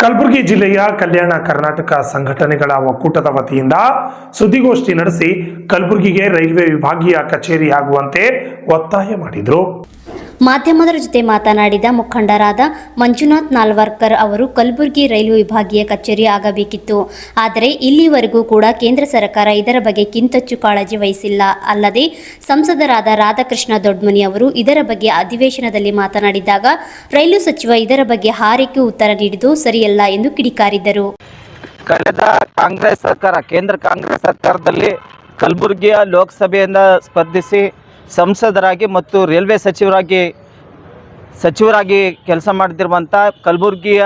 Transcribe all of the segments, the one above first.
ಕಲಬುರಗಿ ಜಿಲ್ಲೆಯ ಕಲ್ಯಾಣ ಕರ್ನಾಟಕ ಸಂಘಟನೆಗಳ ಒಕ್ಕೂಟದ ವತಿಯಿಂದ ಸುದ್ದಿಗೋಷ್ಠಿ ನಡೆಸಿ ಕಲಬುರಗಿಗೆ ರೈಲ್ವೆ ವಿಭಾಗೀಯ ಕಚೇರಿ ಆಗುವಂತೆ ಒತ್ತಾಯ ಮಾಡಿದರು. ಮಾಧ್ಯಮದರ ಜೊತೆ ಮಾತನಾಡಿದ ಮುಖಂಡರಾದ ಮಂಜುನಾಥ್ ನಾಲ್ವರ್ಕರ್ ಅವರು ಕಲಬುರಗಿ ರೈಲ್ವೆ ವಿಭಾಗೀಯ ಕಚೇರಿ ಆಗಬೇಕಿತ್ತು. ಆದರೆ ಇಲ್ಲಿವರೆಗೂ ಕೂಡ ಕೇಂದ್ರ ಸರ್ಕಾರ ಇದರ ಬಗ್ಗೆ ಕಿಂತಚ್ಚು ಕಾಳಜಿ ವಹಿಸಿಲ್ಲ. ಅಲ್ಲದೆ ಸಂಸದರಾದ ರಾಧಾಕೃಷ್ಣ ದೊಡ್ಮನಿ ಅವರು ಇದರ ಬಗ್ಗೆ ಅಧಿವೇಶನದಲ್ಲಿ ಮಾತನಾಡಿದಾಗ ರೈಲ್ವೆ ಸಚಿವ ಇದರ ಬಗ್ಗೆ ಹಾರಿಕೆ ಉತ್ತರ ನೀಡಿದ್ದು ಸರಿಯಲ್ಲ ಎಂದು ಕಿಡಿಕಾರಿದರು. ಕಳೆದ ಕಾಂಗ್ರೆಸ್ ಸರ್ಕಾರ, ಕೇಂದ್ರ ಕಾಂಗ್ರೆಸ್ ಸರ್ಕಾರದಲ್ಲಿ ಕಲಬುರಗಿಯ ಲೋಕಸಭೆಯಿಂದ ಸ್ಪರ್ಧಿಸಿ ಸಂಸದರಾಗಿ ಮತ್ತು ರೈಲ್ವೆ ಸಚಿವರಾಗಿ ಕೆಲಸ ಮಾಡ್ತಿರುವಂಥ ಕಲಬುರಗಿಯ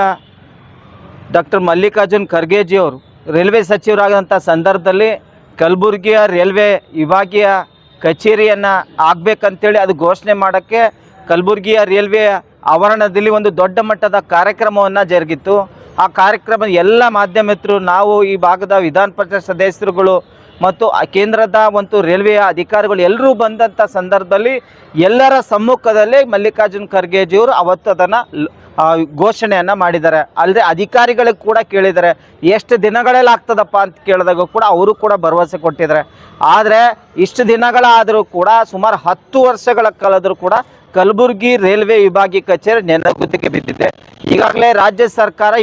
ಡಾಕ್ಟರ್ ಮಲ್ಲಿಕಾರ್ಜುನ್ ಖರ್ಗೆಜಿಯವರು ರೈಲ್ವೆ ಸಚಿವರಾದಂಥ ಸಂದರ್ಭದಲ್ಲಿ ಕಲಬುರಗಿಯ ರೈಲ್ವೆ ವಿಭಾಗೀಯ ಕಚೇರಿಯನ್ನು ಆಗಬೇಕಂತೇಳಿ ಅದು ಘೋಷಣೆ ಮಾಡೋಕ್ಕೆ ಕಲಬುರಗಿಯ ರೈಲ್ವೆ ಆವರಣದಲ್ಲಿ ಒಂದು ದೊಡ್ಡ ಮಟ್ಟದ ಕಾರ್ಯಕ್ರಮವನ್ನು ಜರುಗಿತ್ತು. ಆ ಕಾರ್ಯಕ್ರಮ ಎಲ್ಲ ಮಾಧ್ಯಮಿತರು, ನಾವು ಈ ಭಾಗದ ವಿಧಾನ ಪರಿಷತ್ ಸದಸ್ಯರುಗಳು ಮತ್ತು ಕೇಂದ್ರದ ಒಂದು ರೈಲ್ವೆಯ ಅಧಿಕಾರಿಗಳು ಎಲ್ಲರೂ ಬಂದಂಥ ಸಂದರ್ಭದಲ್ಲಿ ಎಲ್ಲರ ಸಮ್ಮುಖದಲ್ಲೇ ಮಲ್ಲಿಕಾರ್ಜುನ್ ಖರ್ಗೆಜಿಯವರು ಅವತ್ತು ಅದನ್ನು ಘೋಷಣೆಯನ್ನು ಮಾಡಿದ್ದಾರೆ. ಅಲ್ಲದೆ ಅಧಿಕಾರಿಗಳಿಗೆ ಕೂಡ ಕೇಳಿದ್ದಾರೆ, ಎಷ್ಟು ದಿನಗಳಲ್ಲಿ ಆಗ್ತದಪ್ಪ ಅಂತ ಕೇಳಿದಾಗ ಕೂಡ ಅವರು ಕೂಡ ಭರವಸೆ ಕೊಟ್ಟಿದ್ದಾರೆ. ಆದರೆ ಇಷ್ಟು ದಿನಗಳಾದರೂ ಕೂಡ ಸುಮಾರು 10 ವರ್ಷಗಳ ಕಳೆದರೂ ಕೂಡ ಕಲಬುರಗಿ ರೈಲ್ವೆ ವಿಭಾಗೀಯ ಕಚೇರಿ ನೆನಗುದಿಗೆ ಬಿದ್ದಿದೆ. ಈಗಾಗಲೇ ರಾಜ್ಯ ಸರ್ಕಾರ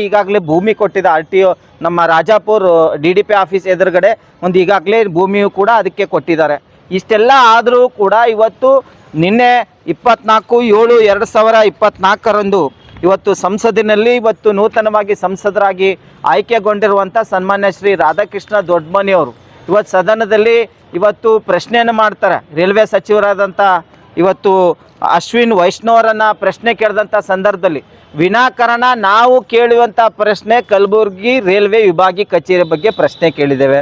ಭೂಮಿ ಕೊಟ್ಟಿದೆ. RTO ನಮ್ಮ ರಾಜಾಪುರ DDP ಆಫೀಸ್ ಎದುರುಗಡೆ ಒಂದು ಈಗಾಗಲೇ ಭೂಮಿಯು ಕೂಡ ಅದಕ್ಕೆ ಕೊಟ್ಟಿದ್ದಾರೆ. ಇಷ್ಟೆಲ್ಲ ಆದರೂ ಕೂಡ ಇವತ್ತು ನಿನ್ನೆ 24/7/2024 ಇವತ್ತು ಸಂಸತ್ತಿನಲ್ಲಿ ಇವತ್ತು ನೂತನವಾಗಿ ಸಂಸದರಾಗಿ ಆಯ್ಕೆಗೊಂಡಿರುವಂಥ ಸನ್ಮಾನ್ಯ ಶ್ರೀ ರಾಧಾಕೃಷ್ಣ ದೊಡ್ಮನಿ ಅವರು ಇವತ್ತು ಸದನದಲ್ಲಿ ಇವತ್ತು ಪ್ರಶ್ನೆಯನ್ನು ಮಾಡ್ತಾರೆ. ರೈಲ್ವೆ ಸಚಿವರಾದಂಥ ಇವತ್ತು ಅಶ್ವಿನ್ ವೈಷ್ಣವರನ್ನು ಪ್ರಶ್ನೆ ಕೇಳಿದಂಥ ಸಂದರ್ಭದಲ್ಲಿ ವಿನಾಕಾರಣ ನಾವು ಕೇಳುವಂಥ ಪ್ರಶ್ನೆ ಕಲಬುರಗಿ ರೈಲ್ವೆ ವಿಭಾಗೀಯ ಕಚೇರಿ ಬಗ್ಗೆ ಪ್ರಶ್ನೆ ಕೇಳಿದ್ದೇವೆ.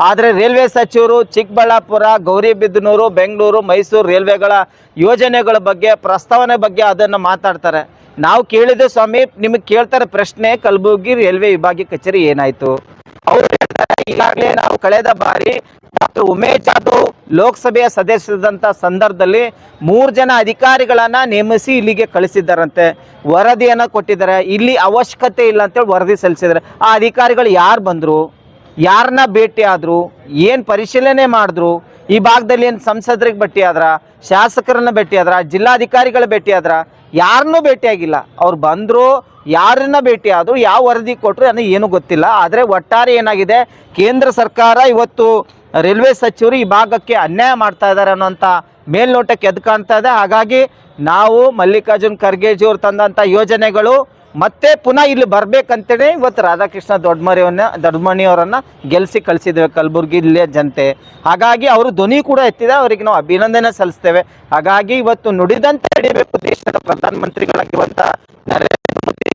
ಆದರೆ ರೈಲ್ವೆ ಸಚಿವರು ಚಿಕ್ಕಬಳ್ಳಾಪುರ, ಗೌರಿಬಿದನೂರು, ಬೆಂಗಳೂರು, ಮೈಸೂರು ರೈಲ್ವೆಗಳ ಯೋಜನೆಗಳ ಬಗ್ಗೆ, ಪ್ರಸ್ತಾವನೆ ಬಗ್ಗೆ ಅದನ್ನು ಮಾತಾಡ್ತಾರೆ. ನಾವು ಕೇಳಿದೆ, ಸ್ವಾಮಿ ನಿಮಗೆ ಕೇಳ್ತಾರೆ ಪ್ರಶ್ನೆ, ಕಲಬುರಗಿ ರೈಲ್ವೆ ವಿಭಾಗೀಯ ಕಚೇರಿ ಏನಾಯಿತು? ಅವರು ಹೇಳ್ತಾರೆ, ಈಗಾಗಲೇ ನಾವು ಕಳೆದ ಬಾರಿ ಡಾಕ್ಟರ್ ಉಮೇಶ್ ಜಾಧವ್ ಲೋಕಸಭೆಯ ಸದಸ್ಯರಾದಂಥ ಸಂದರ್ಭದಲ್ಲಿ 3 ಜನ ಅಧಿಕಾರಿಗಳನ್ನು ನೇಮಿಸಿ ಇಲ್ಲಿಗೆ ಕಳಿಸಿದ್ದಾರಂತೆ, ವರದಿಯನ್ನು ಕೊಟ್ಟಿದ್ದಾರೆ. ಇಲ್ಲಿ ಅವಶ್ಯಕತೆ ಇಲ್ಲ ಅಂತೇಳಿ ವರದಿ ಸಲ್ಲಿಸಿದ್ದಾರೆ. ಆ ಅಧಿಕಾರಿಗಳು ಯಾರು ಬಂದರು, ಯಾರನ್ನ ಭೇಟಿ ಆದರು, ಏನು ಪರಿಶೀಲನೆ ಮಾಡಿದ್ರು, ಈ ಭಾಗದಲ್ಲಿ ಏನು ಸಂಸದರಿಗೆ ಭೇಟಿ ಆದ್ರ, ಶಾಸಕರನ್ನ ಭೇಟಿ ಆದ್ರ, ಜಿಲ್ಲಾಧಿಕಾರಿಗಳ ಭೇಟಿ ಆದ್ರ, ಯಾರನ್ನೂ ಭೇಟಿಯಾಗಿಲ್ಲ. ಅವ್ರು ಬಂದರು, ಯಾರನ್ನ ಭೇಟಿ ಆದರೂ, ಯಾವ ವರದಿ ಕೊಟ್ಟರು ಅನ್ನೋ ಏನೂ ಗೊತ್ತಿಲ್ಲ. ಆದರೆ ಒಟ್ಟಾರೆ ಏನಾಗಿದೆ, ಕೇಂದ್ರ ಸರ್ಕಾರ ಇವತ್ತು ರೈಲ್ವೆ ಸಚಿವರು ಈ ಭಾಗಕ್ಕೆ ಅನ್ಯಾಯ ಮಾಡ್ತಾ ಇದ್ದಾರೆ ಅನ್ನೋಂಥ ಮೇಲ್ನೋಟಕ್ಕೆ ಎದ್ದು ಕಾಣ್ತಾ ಇದೆ. ಹಾಗಾಗಿ ನಾವು ಮಲ್ಲಿಕಾರ್ಜುನ್ ಖರ್ಗೆಜಿಯವರು ತಂದಂಥ ಯೋಜನೆಗಳು ಮತ್ತೆ ಪುನಃ ಇಲ್ಲಿ ಬರಬೇಕಂತೇಳಿ ಇವತ್ತು ರಾಧಾಕೃಷ್ಣ ದೊಡ್ಮನಿಯವರನ್ನು ಗೆಲ್ಲಿಸಿ ಕಳಿಸಿದ್ದೇವೆ ಕಲಬುರಗಿ ಜಿಲ್ಲೆಯ ಜನತೆ. ಹಾಗಾಗಿ ಅವರು ಧ್ವನಿ ಕೂಡ ಎತ್ತಿದೆ, ಅವರಿಗೆ ನಾವು ಅಭಿನಂದನೆ ಸಲ್ಲಿಸ್ತೇವೆ. ಹಾಗಾಗಿ ಇವತ್ತು ನುಡಿದಂತೆ ನಡೀಬೇಕು, ದೇಶದ ಪ್ರಧಾನಮಂತ್ರಿಗಳಾಗಿರುವಂಥ ನರೇಂದ್ರ ಮೋದಿ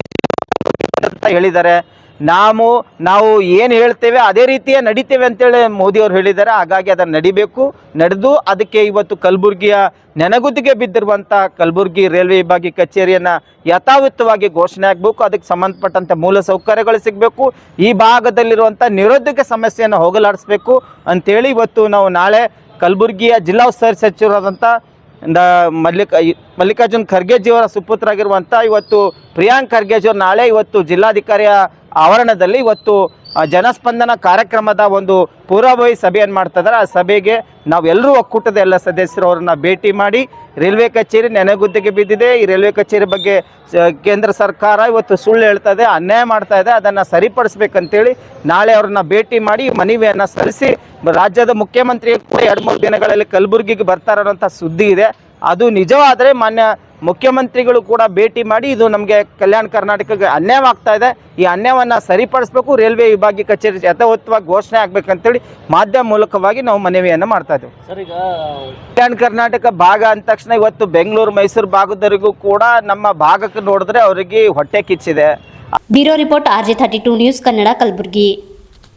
ಅಂತ ಹೇಳಿದ್ದಾರೆ. ನಾವು ಏನು ಹೇಳ್ತೇವೆ ಅದೇ ರೀತಿಯೇ ನಡೀತೇವೆ ಅಂತೇಳಿ ಮೋದಿಯವರು ಹೇಳಿದ್ದಾರೆ. ಹಾಗಾಗಿ ಅದನ್ನು ನಡಿಬೇಕು, ನಡೆದು ಅದಕ್ಕೆ ಇವತ್ತು ಕಲಬುರಗಿಯ ನೆನಗುದಿಗೆ ಬಿದ್ದಿರುವಂಥ ಕಲಬುರಗಿ ರೈಲ್ವೆ ವಿಭಾಗೀಯ ಕಚೇರಿಯನ್ನು ಯಥಾವತ್ತವಾಗಿ ಘೋಷಣೆ ಆಗಬೇಕು. ಅದಕ್ಕೆ ಸಂಬಂಧಪಟ್ಟಂಥ ಮೂಲ ಸೌಕರ್ಯಗಳು ಸಿಗಬೇಕು. ಈ ಭಾಗದಲ್ಲಿರುವಂಥ ನಿರುದ್ಯೋಗ ಸಮಸ್ಯೆಯನ್ನು ಹೋಗಲಾಡಿಸ್ಬೇಕು ಅಂಥೇಳಿ ಇವತ್ತು ನಾವು ನಾಳೆ ಕಲಬುರಗಿಯ ಜಿಲ್ಲಾ ಉಸ್ತುವಾರಿ ಸಚಿವರಾದಂಥ ಮಲ್ಲಿಕಾರ್ಜುನ್ ಖರ್ಗೆಜಿಯವರ ಸುಪುತ್ರರಾಗಿರುವಂಥ ಇವತ್ತು ಪ್ರಿಯಾಂಕ್ ಖರ್ಗೆಜಿಯವರು ನಾಳೆ ಇವತ್ತು ಜಿಲ್ಲಾಧಿಕಾರಿಯ ಆವರಣದಲ್ಲಿ ಇವತ್ತು ಜನಸ್ಪಂದನ ಕಾರ್ಯಕ್ರಮದ ಒಂದು ಪೂರ್ವಭಾವಿ ಸಭೆಯನ್ನು ಮಾಡ್ತಾ ಇದ್ದಾರೆ. ಆ ಸಭೆಗೆ ನಾವೆಲ್ಲರೂ ಒಕ್ಕೂಟದ ಎಲ್ಲ ಸದಸ್ಯರು ಅವರನ್ನು ಭೇಟಿ ಮಾಡಿ ರೈಲ್ವೆ ಕಚೇರಿ ನೆನೆಗುದ್ದಿಗೆ ಬಿದ್ದಿದೆ, ಈ ರೈಲ್ವೆ ಕಚೇರಿ ಬಗ್ಗೆ ಕೇಂದ್ರ ಸರ್ಕಾರ ಇವತ್ತು ಸುಳ್ಳು ಹೇಳ್ತಾ ಇದೆ, ಅನ್ಯಾಯ ಮಾಡ್ತಾ ಇದೆ, ಅದನ್ನು ಸರಿಪಡಿಸ್ಬೇಕಂತೇಳಿ ನಾಳೆ ಅವ್ರನ್ನ ಭೇಟಿ ಮಾಡಿ ಮನವಿಯನ್ನು ಸಲ್ಲಿಸಿ ರಾಜ್ಯದ ಮುಖ್ಯಮಂತ್ರಿ ಕೂಡ 2-3 ದಿನಗಳಲ್ಲಿ ಕಲಬುರಗಿಗೆ ಬರ್ತಾರೆ ಅನ್ನೋಂಥ ಸುದ್ದಿ ಇದೆ. ಅದು ನಿಜವಾದರೆ ಮಾನ್ಯ ಮುಖ್ಯಮಂತ್ರಿಗಳು ಕೂಡ ಭೇಟಿ ಮಾಡಿ ಇದು ನಮಗೆ ಕಲ್ಯಾಣ ಕರ್ನಾಟಕಕ್ಕೆ ಅನ್ಯಾಯವಾಗ್ತಾ ಇದೆ, ಈ ಅನ್ಯಾಯವನ್ನು ಸರಿಪಡಿಸಬೇಕು, ರೈಲ್ವೆ ವಿಭಾಗೀಯ ಕಚೇರಿ ಯಥಾವತ್ತವಾಗಿ ಘೋಷಣೆ ಆಗಬೇಕಂತೇಳಿ ಮಾಧ್ಯಮ ಮೂಲಕವಾಗಿ ನಾವು ಮನವಿಯನ್ನು ಮಾಡ್ತಾ ಇದ್ದೇವೆ. ಸರ್, ಈಗ ಕಲ್ಯಾಣ ಕರ್ನಾಟಕ ಭಾಗ ಅಂದ ತಕ್ಷಣ ಇವತ್ತು ಬೆಂಗಳೂರು, ಮೈಸೂರು ಭಾಗದವರಿಗೂ ಕೂಡ ನಮ್ಮ ಭಾಗಕ್ಕೆ ನೋಡಿದ್ರೆ ಅವರಿಗೆ ಹೊಟ್ಟೆ ಕಿಚ್ಚಿದೆ. Bureau report RJ32 news Kannada, Kalaburagi.